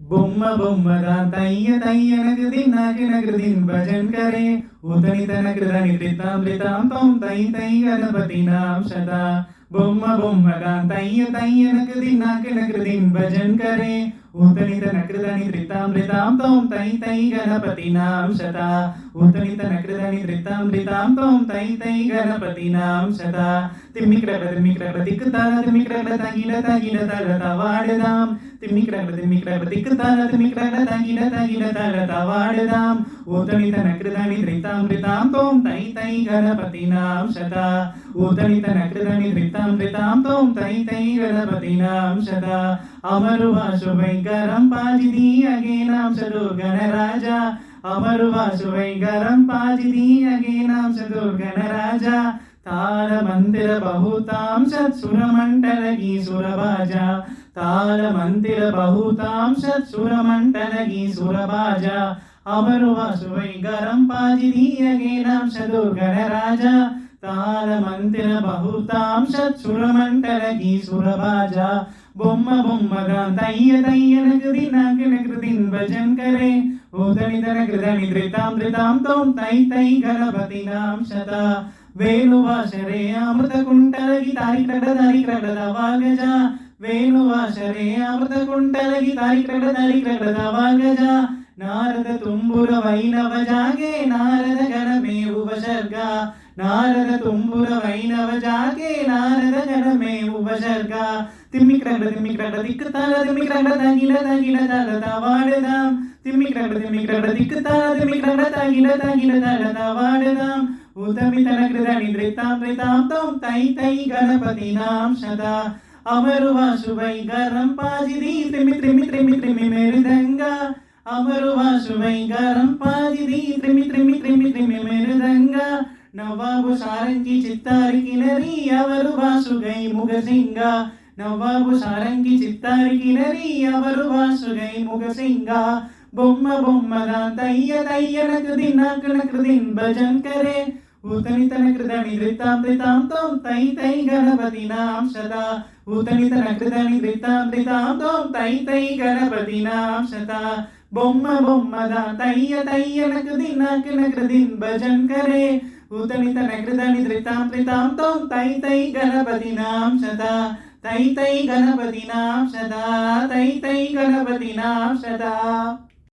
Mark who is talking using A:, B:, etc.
A: బొమ్మ బొమ్మగా తయ్య తయ్యనగది నాకినగదిన్ భజన్ కరే ఉతని తనకృదని త్రితాం తం తై తై గణపతి నాం సదా బొమ్మ బొమ్మగా తయ్య తయ్యనగది నాకినగదిన్ భజన్ కరే ఉతని తనకృదని త్రితాం తం తై తై గణపతి నాం సదా ఉతని తనకృదని త్రితాం తం తై తై గణపతి నాం సదా తిమ్మిక్ర దిక్కుతాల తిమ్మిక్ర తగిన తగిన తలత వాడదాం తిమ్మిక్ర దిక్కుతాల తిమ్మిక్ర తగిన తలత వాడదాం ఊతని తనకృదని త్రితాం తం తై తై గణపతి నాం సదా ఊతని తనకృదని త్రితాం తం తై తై గణపతి నాం సదా అమరువాసు వైగరం పాజిది అగేనాం సదు గణరాజా అమరువాసు వైగరం పాజిది అగేనాం సదు గణరాజా తాళ మందిర బహుతాం సత్సురమంటలగి సురబాజా తాళ మందిర బహుతాం సత్సురమంటలగి సురబాజా అమరువాసు వైగరం పాజిది అగేనాం సదు గణరాజా తాళ మందిర బహుతాం సత్సురమంటలగి సురబాజా బొమ్మ బొమ్మగా తయ్య తయ్యనగది నాకినకృతిన్ భజన్ కరే ఊతని తనకృదని త్రితాం తం తై తై గణపతి నాం సదా వేణువాసరే అమృత కుంటలగి తారిక్రడ వాగజ వేణువాసరే అమృత కుంటలగి తారిక్రడ వాగజ నారద తుంబుర వైనవ జాగే నారద గణమే ఉపసర్గ నారద తుంబుర వైనవ జాగే నారద గణమే ఉపసర్గ తిమ్మిక్ర దిక్కుతాల తిమ్మిక్ర తగిన తలత వాడదాం తిమ్మిక్ర దిక్కుతాల తిమ్మిక్ర తగిన తలత వాడదాం ఉతమి తనకృదని త్రితాం తం తై తై గణపతి నాం సదా అమరువాసు వైగరం పాజిది త్రిమి మెరుదంగా అమరువాసు వైగరం పాజిది త్రిమి మెరుదంగా నవాబు సారంగి చిత్తారికి నరి అవరు వాసుగై ముగసింగ నవాబు సారంగి చిత్తారికి నరి అవరు వాసుగై ముగసింగ బొమ్మ బొమ్మగా తయ్య తయ్యనకృదిన్ భజన్ కరే ఊతని తనకృదని త్రితాం తం తై తై గణపతి నాం సదా ఊతని తనకృదని త్రితాం తం తై తై గణపతి నాం సదా బొమ్మ బొమ్మగా తయ్య తయ్యనకృదిన్ భజన్ కరే ఊతని తనకృదని త్రితాం తం తై తై గణపతి నాం సదా తై తై గణపతి నాం సదా తై తై గణపతి నాం సదా